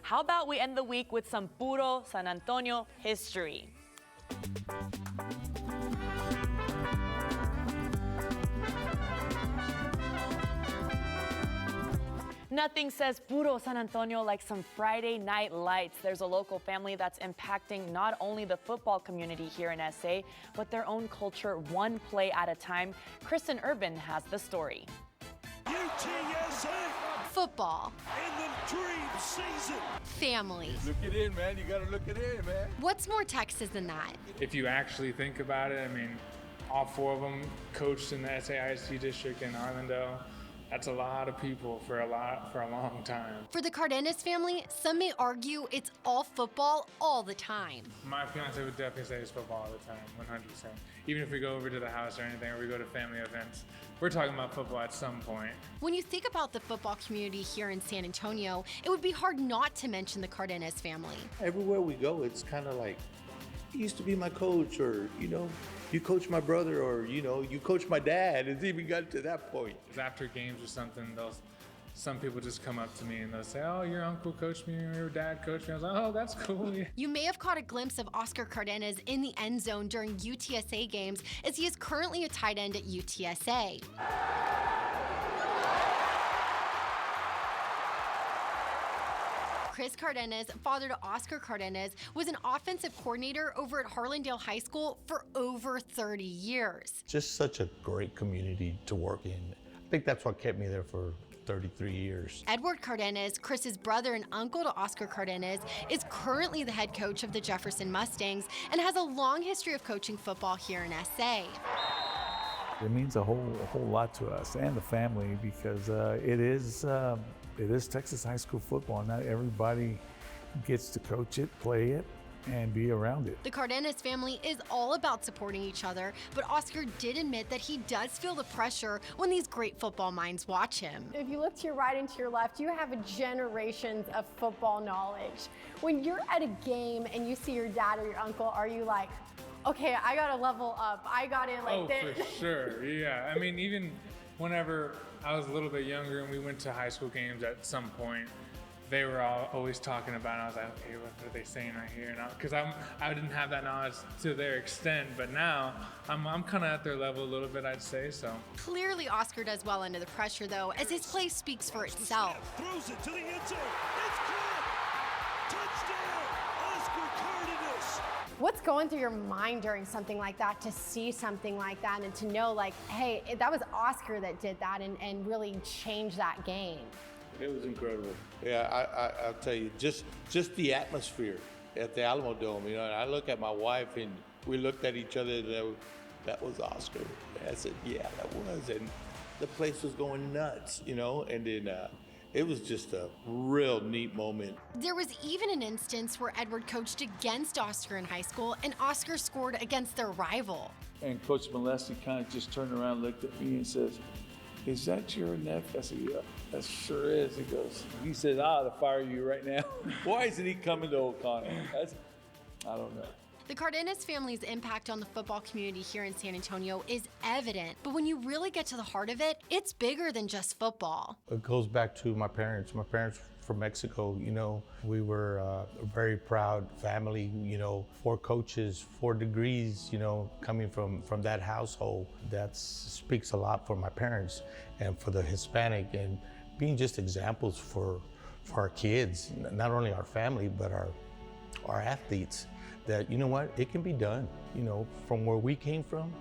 How about we end the week with some puro San Antonio history? Nothing says puro San Antonio like some Friday night lights. There's a local family that's impacting not only the football community here in SA, but their own culture one play at a time. Christen Urban has the story. UTSA Football. in the dream season. Family. Look it in, man. You gotta look it in, man. What's more Texas than that? If you actually think about it, I mean, all four of them coached in the SAIC district in Arlington. That's a lot of people for a long time. For the Cardenas family, some may argue it's all football all the time. My fiance would definitely say it's football all the time, 100%. Even if we go over to the house or anything, or we go to family events, we're talking about football at some point. When you think about the football community here in San Antonio, it would be hard not to mention the Cardenas family. Everywhere we go, it's kind of like, he used to be my coach, or, you coach my brother, or, you coach my dad. It's even got to that point. After games or something, some people just come up to me and they'll say, "Oh, your uncle coached me, or your dad coached me." I was like, "Oh, that's cool." You may have caught a glimpse of Oscar Cardenas in the end zone during UTSA games, as he is currently a tight end at UTSA. Chris Cardenas, father to Oscar Cardenas, was an offensive coordinator over at Harlandale High School for over 30 years. Just such a great community to work in. I think that's what kept me there for 33 years. Edward Cardenas, Chris's brother and uncle to Oscar Cardenas, is currently the head coach of the Jefferson Mustangs and has a long history of coaching football here in SA. It means a whole lot to us and the family, because it is Texas high school football. Not everybody gets to coach it, play it, and be around it. The Cardenas family is all about supporting each other, but Oscar did admit that he does feel the pressure when these great football minds watch him. If you look to your right and to your left, you have generations of football knowledge. When you're at a game and you see your dad or your uncle, are you like, okay, I gotta level up, I gotta this? Oh, for sure, yeah. I mean, even whenever I was a little bit younger and we went to high school games at some point, they were always talking about it. I was like, okay, what are they saying right here? Because I didn't have that knowledge to their extent, but now I'm kind of at their level a little bit, I'd say, so. Clearly, Oscar does well under the pressure, though, as his play speaks for itself. Throws it to the end zone. It's caught. Touchdown, Oscar Cardenas. What's going through your mind during something like that, to see something like that and to know, like, hey, that was Oscar that did that and really changed that game? It was incredible. Yeah, I'll tell you, just the atmosphere at the Alamo Dome. And I look at my wife and we looked at each other, and that was Oscar. I said, yeah, that was. And the place was going nuts, and then it was just a real neat moment. There was even an instance where Edward coached against Oscar in high school, and Oscar scored against their rival. And Coach Molesky kind of just turned around, looked at me and says, "Is that your nephew?" I said, "Yeah, that sure is." He says, "To fire you right now." Why isn't he coming to O'Connor? I don't know. The Cardenas family's impact on the football community here in San Antonio is evident, but when you really get to the heart of it, it's bigger than just football. It goes back to my parents. My parents from Mexico, we were a very proud family, 4 coaches, 4 degrees, coming from that household. That speaks a lot for my parents and for the Hispanic, and being just examples for our kids, not only our family, but our athletes, that, it can be done. From where we came from,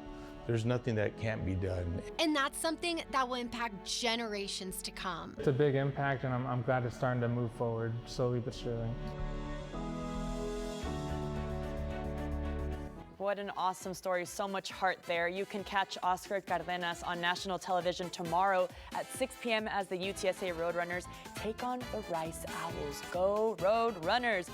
there's nothing that can't be done. And that's something that will impact generations to come. It's a big impact, and I'm glad it's starting to move forward slowly but surely. What an awesome story, so much heart there. You can catch Oscar Cardenas on national television tomorrow at 6 p.m. as the UTSA Roadrunners take on the Rice Owls. Go Road Runners!